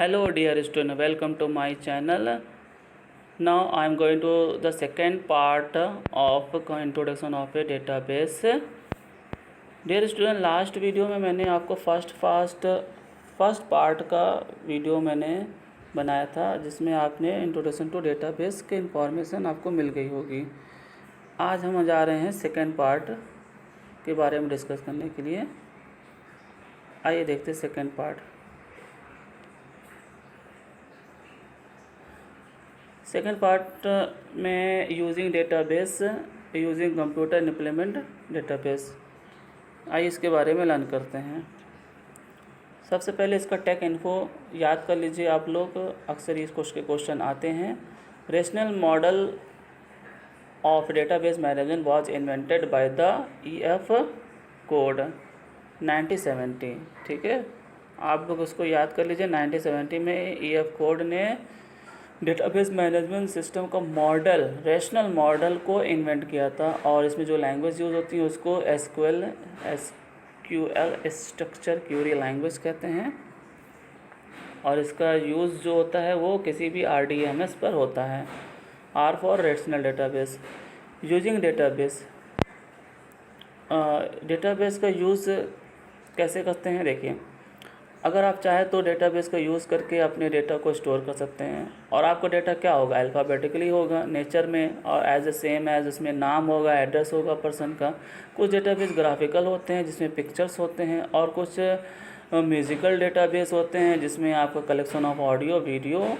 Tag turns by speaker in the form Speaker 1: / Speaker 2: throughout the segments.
Speaker 1: Hello dear student, welcome to my channel. Now I am going to the second part of introduction of a database. Dear student, last video में मैंने आपको first part का video मैंने बनाया था जिसमें आपने इंट्रोडक्शन टू डेटाबेस के इंफॉर्मेशन आपको मिल गई होगी। आज हम जा रहे हैं सेकेंड पार्ट के बारे में डिस्कस करने के लिए। आइए देखते हैं सेकेंड पार्ट। सेकेंड पार्ट में यूजिंग कंप्यूटर इम्प्लीमेंट डेटाबेस। आइए इसके बारे में लर्न करते हैं। सबसे पहले इसका टेक इन्फो याद कर लीजिए आप लोग, अक्सर इस क्वेश्चन आते हैं। Rational model of database management was invented by the EF code 1970। ठीक है, आप लोग उसको याद कर लीजिए। 1970 में EF कोड ने डेटाबेस मैनेजमेंट सिस्टम का मॉडल, रेशनल मॉडल को इन्वेंट किया था। और इसमें जो लैंग्वेज यूज़ होती है उसको SQL स्ट्रक्चर क्यूरी लैंग्वेज कहते हैं। और इसका यूज़ जो होता है वो किसी भी RDMS पर होता है। R for rational database. Using database का यूज़ कैसे करते हैं देखिए। अगर आप चाहें तो डेटाबेस का यूज़ करके अपने डेटा को स्टोर कर सकते हैं। और आपका डेटा क्या होगा, अल्फ़ाबेटिकली होगा नेचर में, और सेम एज उसमें नाम होगा, एड्रेस होगा पर्सन का। कुछ डेटाबेस ग्राफिकल होते हैं जिसमें पिक्चर्स होते हैं, और कुछ म्यूज़िकल डेटाबेस होते हैं जिसमें आपका collection of audio, video,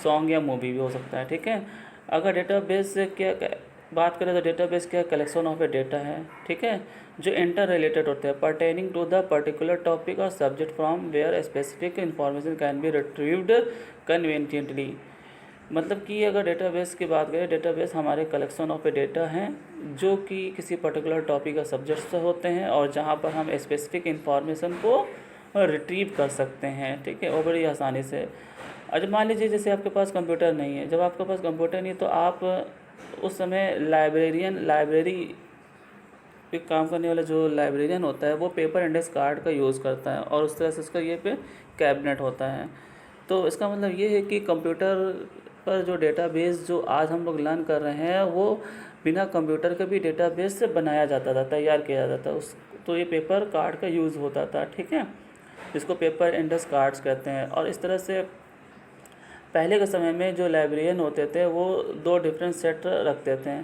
Speaker 1: song या मूवी भी हो सकता है। ठीक है, अगर डेटाबेस क्या बात करें तो डेटाबेस क्या कलेक्शन ऑफ ए डेटा है। ठीक है, जो इंटर रिलेटेड होते हैं, pertaining to the particular topic और subject from where specific information can be retrieved conveniently. मतलब कि अगर डेटाबेस की बात करें, डेटाबेस हमारे कलेक्शन ऑफ ए डेटा हैं जो कि किसी पर्टिकुलर टॉपिक का सब्जेक्ट से होते हैं और जहाँ पर हम स्पेसिफिक इंफॉर्मेशन को रिट्रीव कर सकते हैं। ठीक है, और बड़ी आसानी से। अच्छा, मान लीजिए जैसे आपके पास कंप्यूटर नहीं है। जब आपके पास कंप्यूटर नहीं है तो आप उस समय लाइब्रेरी पे काम करने वाला जो लाइब्रेरियन होता है वो पेपर इंडेक्स कार्ड का यूज़ करता है, और उस तरह से उसका ये पे कैबिनेट होता है। तो इसका मतलब ये है कि कंप्यूटर पर जो डेटाबेस जो आज हम लोग लर्न कर रहे हैं वो बिना कंप्यूटर के भी डेटाबेस से बनाया जाता था, तैयार किया जाता था। तो ये पेपर कार्ड का यूज़ होता था। ठीक है, जिसको पेपर इंडेक्स कार्ड्स कहते हैं। और इस तरह से पहले के समय में जो लाइब्रेरियन होते थे वो दो डिफरेंट सेट रखते थे।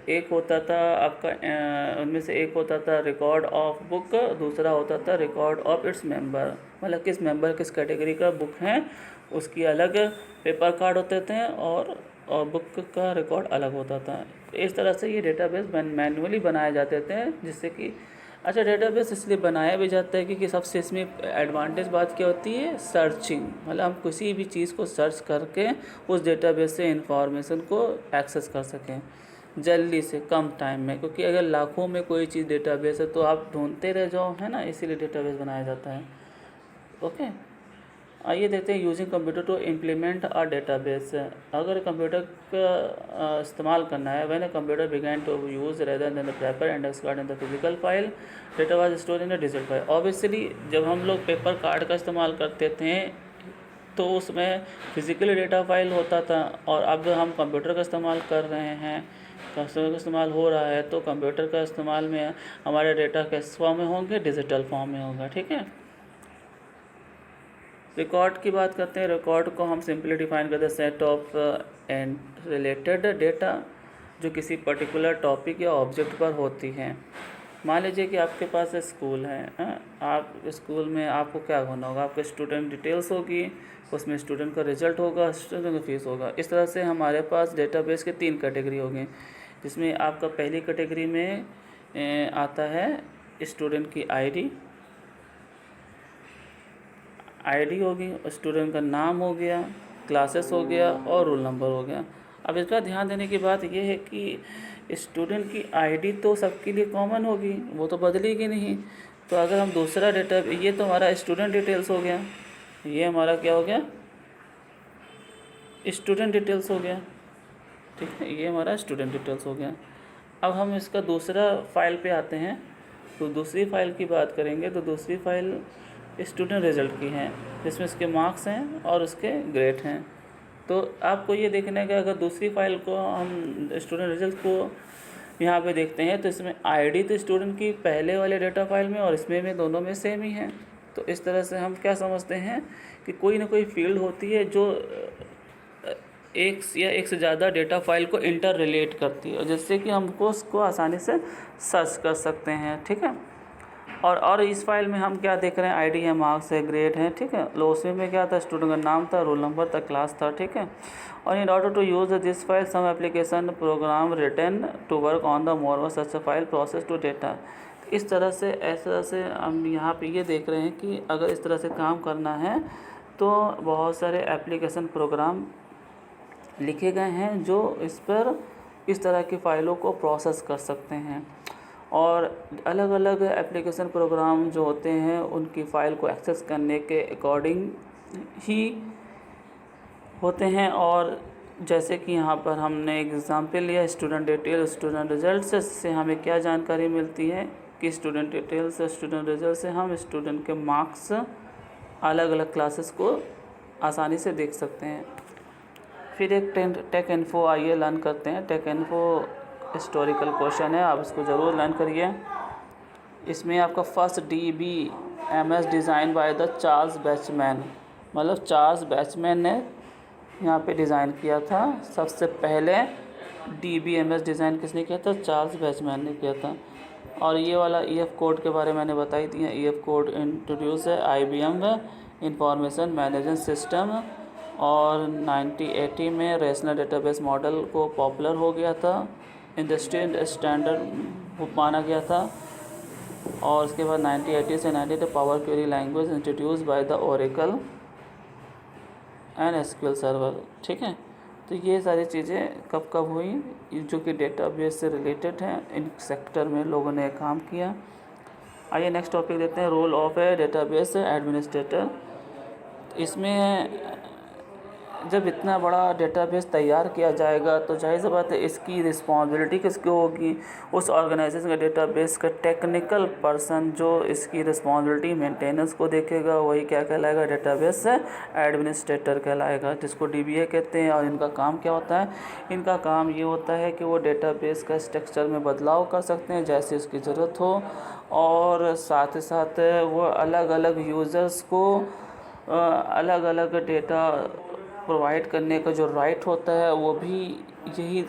Speaker 1: एक होता था आपका, उनमें से एक होता था रिकॉर्ड ऑफ बुक, दूसरा होता था रिकॉर्ड ऑफ इट्स मेंबर। मतलब किस मेंबर किस कैटेगरी का बुक है उसकी अलग पेपर कार्ड होते थे, और बुक का रिकॉर्ड अलग होता था। इस तरह से ये डेटाबेस मैन्युअली बनाए जाते थे, जिससे कि अच्छा, डेटाबेस इसलिए बनाया भी जाता है क्योंकि सबसे इसमें एडवांटेज बात क्या होती है, सर्चिंग। मतलब हम किसी भी चीज़ को सर्च करके उस डेटाबेस से इंफॉर्मेशन को एक्सेस कर सकें जल्दी से, कम टाइम में। क्योंकि अगर लाखों में कोई चीज़ डेटाबेस है तो आप ढूंढते रह जाओ, है ना, इसीलिए डेटाबेस बनाया जाता है। ओके, आइए देखते हैं using computer to implement a database. अगर कंप्यूटर का इस्तेमाल करना है, when a computer began to use rather than the paper index card in the physical file, data was store in the digital file. Obviously जब हम लोग paper card का इस्तेमाल करते थे तो उसमें फिजिकली डेटा फाइल होता था, और अब हम कंप्यूटर का इस्तेमाल कर रहे हैं, कंप्यूटर का इस्तेमाल हो रहा है, तो कंप्यूटर का इस्तेमाल में हमारे डेटा किस फॉर्म में होंगे, डिजिटल फॉर्म में होगा। ठीक है, रिकॉर्ड की बात करते हैं। रिकॉर्ड को हम सिंपली डिफाइन करते हैं set of and related data जो किसी पर्टिकुलर टॉपिक या ऑब्जेक्ट पर होती हैं। मान लीजिए कि आपके पास स्कूल है, आप स्कूल में आपको क्या होना होगा, आपके स्टूडेंट डिटेल्स होगी, उसमें स्टूडेंट का रिजल्ट होगा, स्टूडेंट का फीस होगा। इस तरह से हमारे पास डेटाबेस के 3 कैटेगरी होंगे, जिसमें आपका पहली कैटेगरी में आता है स्टूडेंट की आईडी होगी, स्टूडेंट का नाम हो गया, क्लासेस हो गया, और रोल नंबर हो गया। अब इस पर ध्यान देने की बात यह है कि स्टूडेंट की आईडी तो सबके लिए कॉमन होगी, वो तो बदलेगी नहीं। तो अगर हम दूसरा डेटा, ये तो हमारा स्टूडेंट डिटेल्स हो गया, ये हमारा क्या हो गया, स्टूडेंट डिटेल्स हो गया। ठीक है, ये हमारा स्टूडेंट डिटेल्स हो गया। अब हम इसका दूसरा फाइल पे आते हैं। तो दूसरी फाइल की बात करेंगे तो दूसरी फाइल स्टूडेंट रिजल्ट की हैं, जिसमें उसके मार्क्स हैं और उसके ग्रेड हैं। तो आपको ये देखना है कि अगर दूसरी फाइल को हम स्टूडेंट रिजल्ट को यहाँ पे देखते हैं तो इसमें आईडी तो स्टूडेंट की पहले वाले डेटा फाइल में और इसमें भी दोनों में सेम ही है। तो इस तरह से हम क्या समझते हैं कि कोई ना कोई फील्ड होती है जो एक या एक से ज़्यादा डेटा फाइल को इंटर रिलेट करती है, जिससे कि हमको उसको आसानी से सर्च कर सकते हैं। ठीक है। और इस फाइल में हम क्या देख रहे हैं, आईडी है, मार्क्स है, ग्रेड है। ठीक है। लो उसमें में क्या था, स्टूडेंट का नाम था, रोल नंबर था, क्लास था। ठीक है। और in order to use this file some application program written to work on the more such a file process to data. इस तरह से ऐसे से हम यहाँ पे ये देख रहे हैं कि अगर इस तरह से काम करना है तो बहुत सारे एप्लीकेशन प्रोग्राम लिखे गए हैं जो इस पर इस तरह की फ़ाइलों को प्रोसेस कर सकते हैं। और अलग अलग एप्लीकेशन प्रोग्राम जो होते हैं उनकी फ़ाइल को एक्सेस करने के अकॉर्डिंग ही होते हैं। और जैसे कि यहाँ पर हमने एग्जाम्पल लिया स्टूडेंट डिटेल स्टूडेंट रिजल्ट से हमें क्या जानकारी मिलती है कि स्टूडेंट डिटेल से स्टूडेंट रिजल्ट से हम स्टूडेंट के मार्क्स अलग अलग क्लासेस को आसानी से देख सकते हैं। फिर एक टेक इन्फो आइए लर्न करते हैं। टेक इन्फो हिस्टोरिकल क्वेश्चन है, आप इसको ज़रूर लर्न करिए। इसमें आपका first DBMS design by the Charles Bachman, मतलब चार्ल्स बैचमैन ने यहाँ पे डिज़ाइन किया था। सबसे पहले DBMS डिज़ाइन किसने किया था, चार्ल्स बैचमैन ने किया था। और ये वाला EF कोड के बारे में मैंने बताई दी है। EF कोड इंट्रोड्यूस है IBM इंफॉर्मेशन मैनेजमेंट सिस्टम, और 1980 में रेशनल डेटाबेस मॉडल को पॉपुलर हो गया था, इंडस्ट्री स्टैंडर्ड माना गया था। और उसके बाद 1980 से 90 power query language introduce by the Oracle and SQL server. ठीक है। तो ये सारी चीज़ें कब कब हुई, जो कि डेटाबेस से रिलेटेड हैं, इन सेक्टर में लोगों ने काम किया। आइए नेक्स्ट टॉपिक देते हैं, role of a database administrator. इसमें जब इतना बड़ा डेटाबेस तैयार किया जाएगा तो जाहिर सी बात है इसकी रिस्पॉन्सिबिलिटी किसकी होगी, उस ऑर्गेनाइजेशन का डेटाबेस का टेक्निकल पर्सन जो इसकी रिस्पॉन्सिबिलिटी मेंटेनेंस को देखेगा वही क्या कहलाएगा, डेटाबेस एडमिनिस्ट्रेटर कहलाएगा, जिसको DBA कहते हैं। और इनका काम क्या होता है, इनका काम ये होता है कि वो डेटाबेस का स्ट्रक्चर में बदलाव कर सकते हैं जैसे उसकी ज़रूरत हो, और साथ ही साथ वो अलग अलग यूज़र्स को अलग अलग डेटा प्रोवाइड करने का जो राइट होता है वो भी यही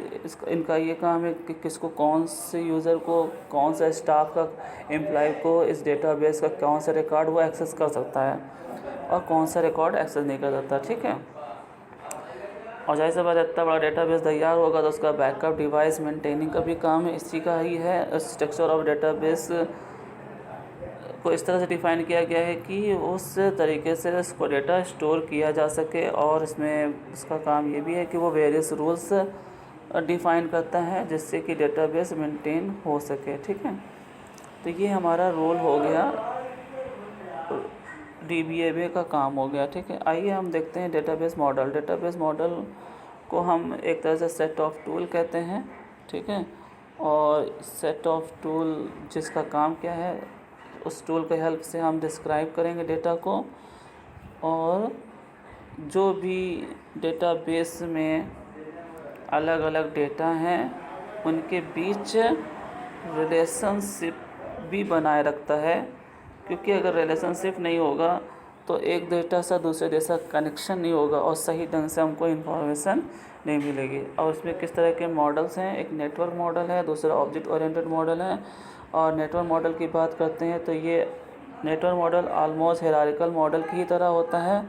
Speaker 1: इनका ये काम है कि किसको, कौन से यूज़र को, कौन सा स्टाफ का एम्प्लॉय को इस डेटाबेस का कौन सा रिकॉर्ड वो एक्सेस कर सकता है और कौन सा रिकॉर्ड एक्सेस नहीं कर सकता। ठीक है। और जाहिर सी बात है इतना बड़ा डेटाबेस तैयार होगा तो उसका बैकअप डिवाइस मेंटेनिंग का भी काम है, इसी का ही है। स्ट्रक्चर ऑफ डेटाबेस को इस तरह से डिफ़ाइन किया गया है कि उस तरीके से उसको डेटा स्टोर किया जा सके, और इसमें इसका काम ये भी है कि वो वेरियस रूल्स डिफ़ाइन करता है जिससे कि डेटाबेस मेंटेन हो सके। ठीक है। तो ये हमारा रोल हो गया, DBA का काम हो गया। ठीक है। आइए हम देखते हैं डेटाबेस मॉडल। डेटाबेस मॉडल को हम एक तरह से सेट ऑफ टूल कहते हैं। ठीक है। और सेट ऑफ टूल जिसका काम क्या है, उस टूल के हेल्प से हम डिस्क्राइब करेंगे डेटा को, और जो भी डेटाबेस में अलग अलग डेटा हैं उनके बीच रिलेशनशिप भी बनाए रखता है, क्योंकि अगर रिलेशनशिप नहीं होगा तो एक डेटा से दूसरे डेटा कनेक्शन नहीं होगा और सही ढंग से हमको इन्फॉर्मेशन नहीं मिलेगी। और इसमें किस तरह के मॉडल्स हैं, एक नेटवर्क मॉडल है, दूसरा ऑब्जेक्ट ओरिएंटेड मॉडल है। और नेटवर्क मॉडल की बात करते हैं तो ये network model almost hierarchical model की ही तरह होता है,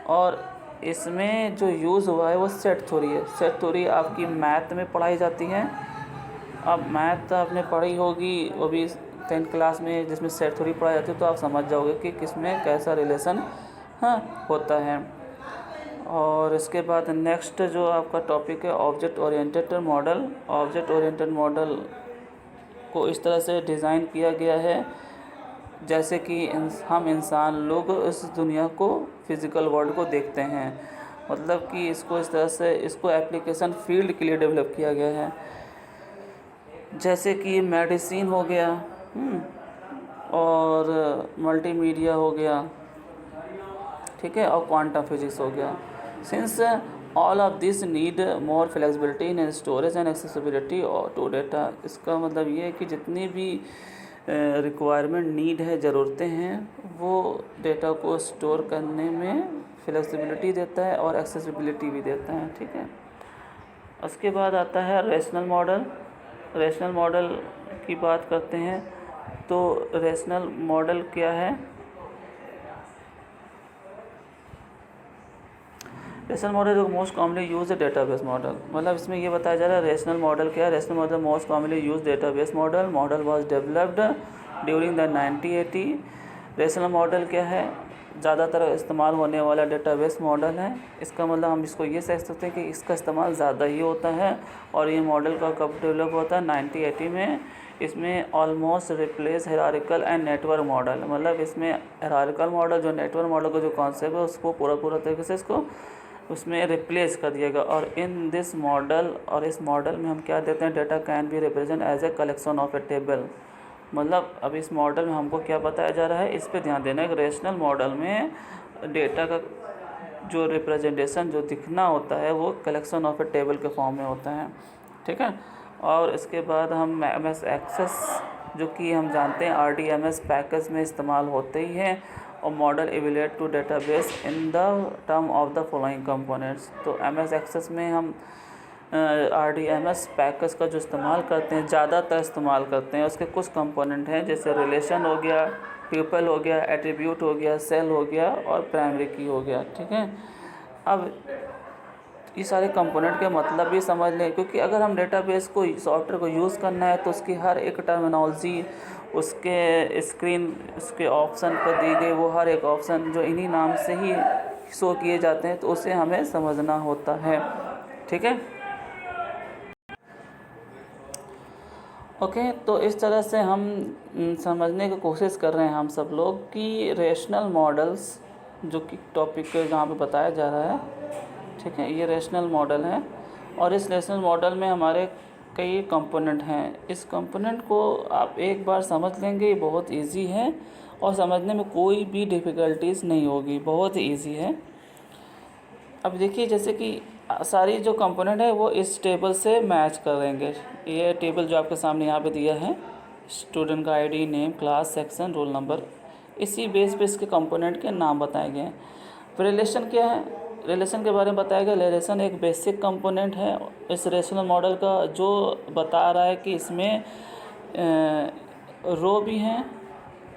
Speaker 1: और इसमें जो यूज़ हुआ है वो सेट थ्योरी है। सेट थ्योरी आपकी मैथ में पढ़ाई जाती है। अब मैथ आपने पढ़ी होगी वो भी 10th क्लास में, जिसमें सेट थ्योरी पढ़ाई जाती है, तो आप समझ जाओगे कि किसमें कैसा रिलेशन होता है। और इसके बाद नेक्स्ट जो आपका टॉपिक है object oriented model. Object oriented model को इस तरह से डिज़ाइन किया गया है जैसे कि हम इंसान लोग इस दुनिया को, फिज़िकल वर्ल्ड को देखते हैं, मतलब कि इसको इस तरह से इसको एप्लीकेशन फील्ड के लिए डेवलप किया गया है। जैसे कि मेडिसिन हो गया और मल्टीमीडिया हो गया, ठीक है, और क्वांटम फिजिक्स हो गया। Since all of this need more flexibility in storage and accessibility to data. इसका मतलब ये है कि जितनी भी रिक्वायरमेंट नीड है, ज़रूरतें हैं, वो डेटा को स्टोर करने में फ्लेक्सिबिलिटी देता है और एक्सेसिबिलिटी भी देता है, ठीक है। उसके बाद आता है रेशनल मॉडल। रेशनल मॉडल की बात करते हैं तो रेशनल मॉडल क्या है? रेशनल मॉडल जो मोस्ट कॉमनली यूज है डेटाबेस मॉडल। मतलब इसमें ये बताया जा रहा है रेशनल मॉडल क्या है। Rational model most commonly use database model. Model was developed during the 1980। Rational model क्या है? ज़्यादातर इस्तेमाल होने वाला डेटाबेस मॉडल है। इसका मतलब हम इसको ये कह सकते हैं कि इसका इस्तेमाल ज़्यादा ही होता है। और ये मॉडल का कब डेवलप होता है? 1980 में। इसमें almost replace hierarchical and network model. मतलब इसमें हायरार्किकल मॉडल जो नेटवर्क मॉडल का जो कॉन्सेप्ट है उसको पूरा तरीके से इसको उसमें रिप्लेस कर दिया गया। और इन दिस मॉडल, और इस मॉडल में हम क्या देते हैं? Data can be represent as a collection of a table. मतलब अब इस मॉडल में हमको क्या बताया जा रहा है, इस पे ध्यान देना है कि रेशनल मॉडल में डेटा का जो रिप्रेजेंटेशन जो दिखना होता है वो कलेक्शन ऑफ ए टेबल के फॉर्म में होता है, ठीक है। और इसके बाद हम MS एक्सेस, जो कि हम जानते हैं RDMS पैकेज में इस्तेमाल होते ही हैं। और model evaluate to database in the term of the following components. तो MS एक्सेस में हम RDMS पैकेज का जो इस्तेमाल करते हैं, ज़्यादातर इस्तेमाल करते हैं। उसके कुछ कंपोनेंट हैं जैसे रिलेशन हो गया, ट्यूपल हो गया, एट्रीब्यूट हो गया, सेल हो गया और प्राइमरी की हो गया, ठीक है। अब ये सारे कंपोनेंट के मतलब भी समझ लें, क्योंकि अगर हम डेटाबेस को सॉफ्टवेयर को यूज़ करना है तो उसकी हर एक टर्मिनोलॉजी, उसके स्क्रीन, उसके ऑप्शन पर दी गई वो हर एक ऑप्शन जो इन्हीं नाम से ही शो किए जाते हैं, तो उसे हमें समझना होता है, ठीक है। ओके, तो इस तरह से हम समझने की कोशिश कर रहे हैं हम सब लोग कि रेशनल मॉडल्स, जो कि टॉपिक जहाँ पे बताया जा रहा है, ठीक है, ये रेशनल मॉडल है। और इस रेशनल मॉडल में हमारे कई कंपोनेंट हैं। इस कंपोनेंट को आप एक बार समझ लेंगे, ये बहुत इजी है और समझने में कोई भी डिफ़िकल्टीज नहीं होगी, बहुत इजी है। अब देखिए, जैसे कि सारी जो कंपोनेंट है वो इस टेबल से मैच करेंगे। ये टेबल जो आपके सामने यहाँ पे दिया है, स्टूडेंट का ID, name, class, section, roll number, इसी बेस पे इसके कंपोनेंट के नाम बताए गए हैं। रिलेशन क्या है? रिलेशन के बारे में बताया गया। रिलेशन एक बेसिक कंपोनेंट है इस रेशनल मॉडल का, जो बता रहा है कि इसमें रो भी हैं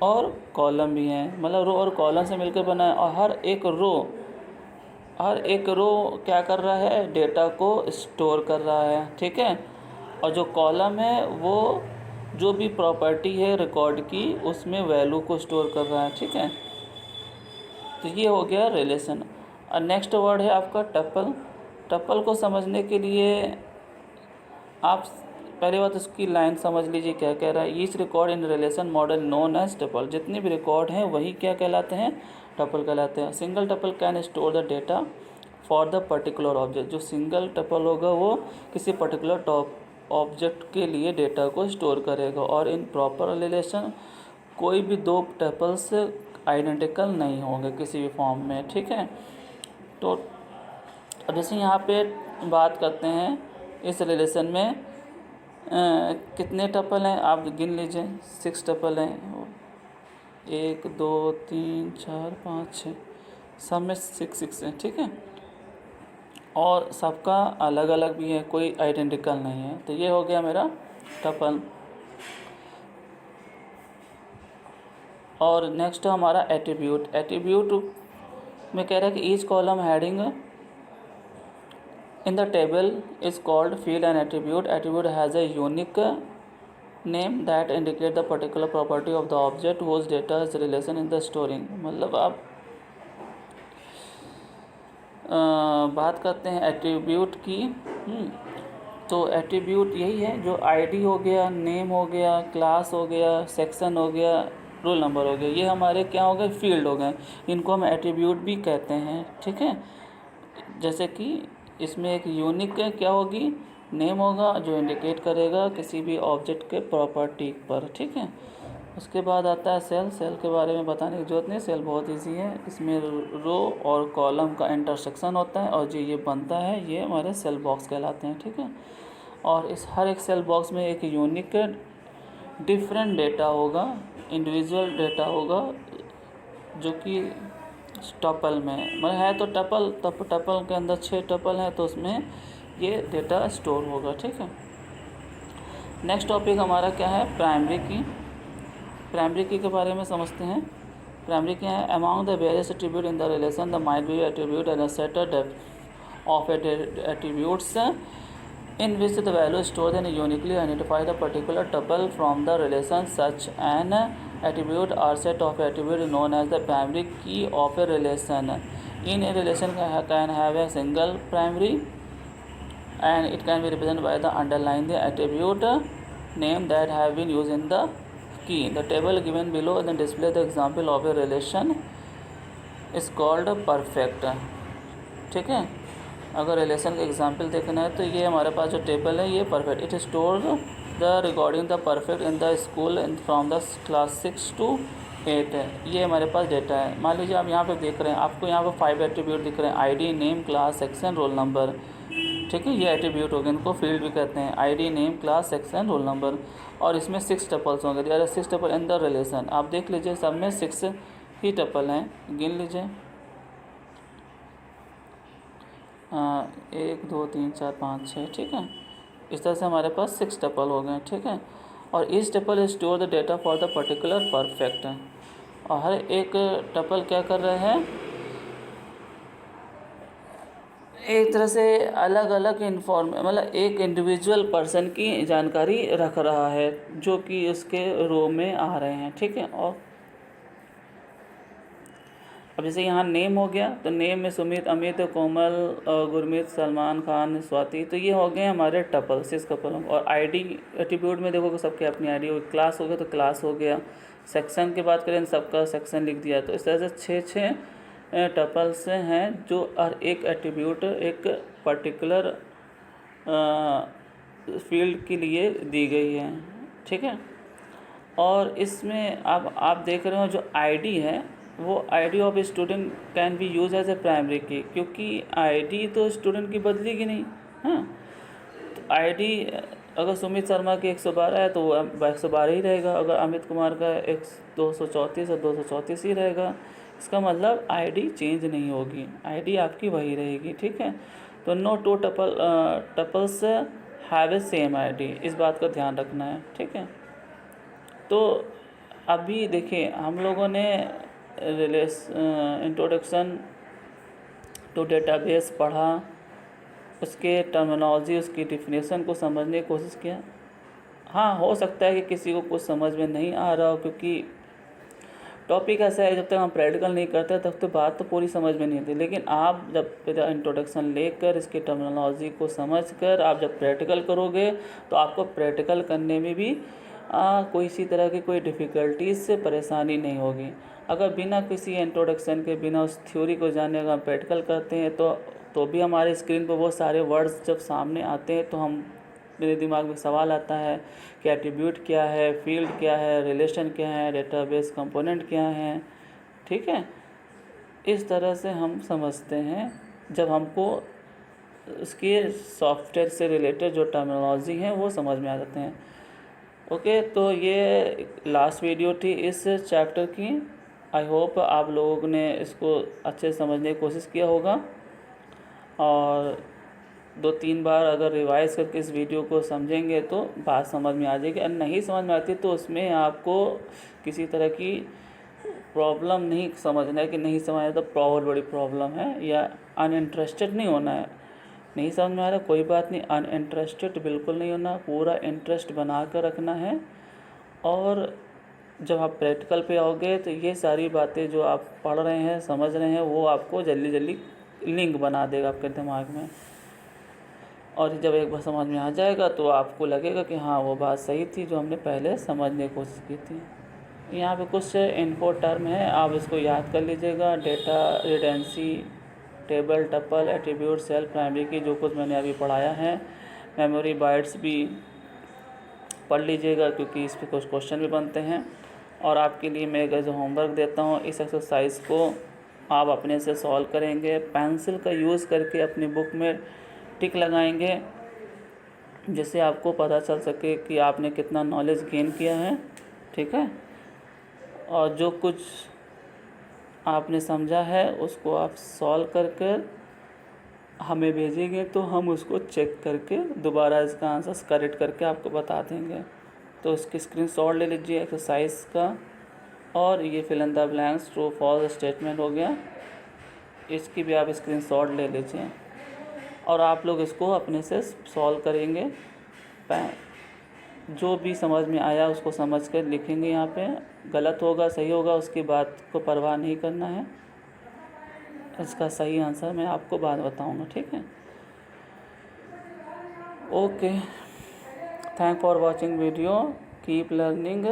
Speaker 1: और कॉलम भी हैं। मतलब रो और कॉलम से मिलकर बना है। और हर एक रो क्या कर रहा है? डेटा को स्टोर कर रहा है, ठीक है। और जो कॉलम है वो जो भी प्रॉपर्टी है रिकॉर्ड की, उसमें वैल्यू को स्टोर कर रहा है, ठीक है। तो ये हो गया रिलेशन। और नेक्स्ट वर्ड है आपका टपल। टपल को समझने के लिए आप पहली बात उसकी लाइन समझ लीजिए क्या कह रहा है। Each record in relation model known as tuple. जितने भी रिकॉर्ड हैं वही क्या कहलाते हैं? टपल कहलाते हैं। Single tuple can store the data for the particular object. जो सिंगल टपल होगा वो किसी पर्टिकुलर ऑब्जेक्ट के लिए डेटा को स्टोर करेगा। और इन प्रॉपर रिलेशन कोई भी दो टपल्स आइडेंटिकल नहीं होंगे किसी भी फॉर्म में, ठीक है। तो अब जैसे यहाँ पे बात करते हैं इस रिलेशन में कितने टपल हैं, आप गिन लीजिए। 6 टपल हैं, 1 2 3 4 5 6, सब में 6 हैं, ठीक है। और सबका अलग अलग भी है, कोई आइडेंटिकल नहीं है। तो ये हो गया मेरा टपल। और नेक्स्ट हमारा एट्रीब्यूट। एट्रीब्यूट में कह रहा है कि each column heading in the table is called field and attribute. Attribute has a unique name that indicate the particular property of the object whose data is relation in the storing. मतलब आप बात करते हैं attribute की। तो attribute यही है जो आईडी हो गया, नेम हो गया, क्लास हो गया, सेक्शन हो गया, रोल नंबर हो गया, ये हमारे क्या हो गए? फील्ड हो गए। इनको हम एट्रीब्यूट भी कहते हैं, ठीक है। जैसे कि इसमें एक यूनिक क्या होगी? नेम होगा जो इंडिकेट करेगा किसी भी ऑब्जेक्ट के प्रॉपर्टी पर, ठीक है। उसके बाद आता है सेल। सेल के बारे में बताने की जरूरत नहीं, सेल बहुत इजी है। इसमें रो और कॉलम का इंटरसेक्शन होता है और जो ये बनता है ये हमारे सेल बॉक्स कहलाते हैं, ठीक है। और इस हर एक सेल बॉक्स में एक यूनिक डिफरेंट डेटा होगा, इंडिविजुअल डेटा होगा, जो कि टपल में मतलब है। तो टपल के अंदर 6 टपल हैं, तो उसमें ये डेटा स्टोर होगा, ठीक है। नेक्स्ट टॉपिक हमारा क्या है, प्राइमरी की। प्राइमरी की के बारे में समझते हैं। प्राइमरी क्या है, among the various attribute in the relation the might be attribute and set of attributes in which the value stored and uniquely identify the particular tuple from the relation. Such an attribute or set of attributes known as the primary key of a relation. In a relation can have a single primary and it can be represented by the underlying the attribute name that have been used in the key. The table given below then display the example of a relation is called perfect, ठीक है। अगर relation का example देखना है तो ये हमारे पास जो टेबल है ये perfect. It store the recording the perfect in the school from the class 6 to 8 है। ये हमारे पास डेटा है। मान लीजिए आप यहाँ पे देख रहे हैं, आपको यहाँ पे 5 एट्रीब्यूट दिख रहे हैं, ID, name, class, section, roll number, ठीक है। ये एट्रीब्यूट हो गए, इनको फील्ड भी कहते हैं, ID, name, class, section, roll number. और इसमें 6 टपल्स होंगे, there are 6 tuple in the relation. आप देख लीजिए सब में 6 ही टपल हैं, गिन लीजिए। 1 2 3 4 5 6, ठीक है। इस तरह से हमारे पास 6 टपल हो गए, ठीक है। और each tuple store the data for the particular perfect. और हर एक टपल क्या कर रहे हैं, एक तरह से अलग अलग मतलब एक इंडिविजुअल पर्सन की जानकारी रख रहा है जो कि उसके रो में आ रहे हैं, ठीक है। और अब जैसे यहाँ नेम हो गया, तो नेम में सुमित, अमित, कोमल, गुरमीत, सलमान खान, स्वाति, तो ये हो गए हमारे टपल, 6 कपल। और आईडी एट्रीब्यूट में देखो कि सबके अपनी आईडी हो। क्लास हो गया तो क्लास हो गया। सेक्शन की बात करें सबका सेक्शन लिख दिया। तो इस तरह से 6 टपल्स हैं जो हर एक एट्रीब्यूट एक पर्टिकुलर फील्ड के लिए दी गई है, ठीक है। और इसमें आप देख रहे हो जो आईडी है वो ID of student can be use as a primary key, क्योंकि आईडी तो स्टूडेंट की बदलेगी नहीं। हाँ, तो आईडी अगर सुमित शर्मा की 112 है तो वो 112 ही रहेगा। अगर अमित कुमार का 234 है 234 ही रहेगा। इसका मतलब आईडी चेंज नहीं होगी, आईडी आपकी वही रहेगी, ठीक है। तो no two tuples have a same ID, इस बात का ध्यान रखना है, ठीक है। तो अभी देखिए हम लोगों ने इंट्रोडक्शन टू डेटाबेस पढ़ा, उसके टर्मिनोलॉजी, उसकी डिफिनेशन को समझने की कोशिश किया। हाँ, हो सकता है कि किसी को कुछ समझ में नहीं आ रहा हो, क्योंकि टॉपिक ऐसा है जब तक हम प्रैक्टिकल नहीं करते तब तो बात तो पूरी समझ में नहीं आती। लेकिन आप जब इंट्रोडक्शन लेकर इसकी टर्मिनोलॉजी को समझकर आप जब प्रैक्टिकल करोगे तो आपको प्रैक्टिकल करने में भी कोई इसी तरह की कोई डिफ़िकल्टीज से परेशानी नहीं होगी। अगर बिना किसी इंट्रोडक्शन के, बिना उस थ्योरी को जाने अगर हम प्रैक्टिकल करते हैं तो भी हमारे स्क्रीन पर बहुत सारे वर्ड्स जब सामने आते हैं तो मेरे दिमाग में सवाल आता है कि एट्रीब्यूट क्या है, फील्ड क्या है, रिलेशन क्या है, डेटाबेस कंपोनेंट क्या है, ठीक है। इस तरह से हम समझते हैं जब हमको उसके सॉफ्टवेयर से रिलेटेड जो टर्मिनोलॉजी है वो समझ में आ जाते हैं। ओके, तो ये लास्ट वीडियो थी इस चैप्टर की। आई होप आप लोगों ने इसको अच्छे से समझने की कोशिश किया होगा और 2-3 बार अगर रिवाइज करके इस वीडियो को समझेंगे तो बात समझ में आ जाएगी। और नहीं समझ में आती तो उसमें आपको किसी तरह की प्रॉब्लम नहीं समझना है कि नहीं समझ आया तो बहुत बड़ी प्रॉब्लम है, या अनइंटरेस्टेड नहीं होना है। नहीं समझ में आ रहा कोई बात नहीं, अनइंटरेस्टेड बिल्कुल नहीं होना, पूरा इंटरेस्ट बना कर रखना है। और जब आप प्रैक्टिकल पे आओगे तो ये सारी बातें जो आप पढ़ रहे हैं, समझ रहे हैं, वो आपको जल्दी जल्दी लिंक बना देगा आपके दिमाग में। और जब एक बार समझ में आ जाएगा तो आपको लगेगा कि हाँ वो बात सही थी जो हमने पहले समझने की कोशिश की थी। यहाँ पे कुछ इन्फो टर्म है, आप इसको याद कर लीजिएगा। Data, redundancy, table, tuple, attribute, cell, primary key जो कुछ मैंने अभी पढ़ाया है। मेमोरी बाइट्स भी पढ़ लीजिएगा क्योंकि इस पर कुछ क्वेश्चन भी बनते हैं। और आपके लिए मैं जो होमवर्क देता हूँ, इस एक्सरसाइज को आप अपने से सॉल्व करेंगे। पेंसिल का यूज़ करके अपनी बुक में टिक लगाएंगे, जिससे आपको पता चल सके कि आपने कितना नॉलेज गेन किया है, ठीक है। और जो कुछ आपने समझा है उसको आप सॉल्व करके हमें भेजेंगे, तो हम उसको चेक करके दोबारा इसका आंसर करेक्ट करके आपको बता देंगे। तो इसकी स्क्रीनशॉट ले लीजिए एक्सरसाइज का। और ये fill in the blanks true false statement हो गया, इसकी भी आप स्क्रीनशॉट ले लीजिए और आप लोग इसको अपने से सॉल्व करेंगे। जो भी समझ में आया उसको समझ कर लिखेंगे यहाँ पे। गलत होगा सही होगा उसकी बात को परवाह नहीं करना है, इसका सही आंसर मैं आपको बाद बताऊँगा, ठीक है। Okay, thank for watching video, keep learning.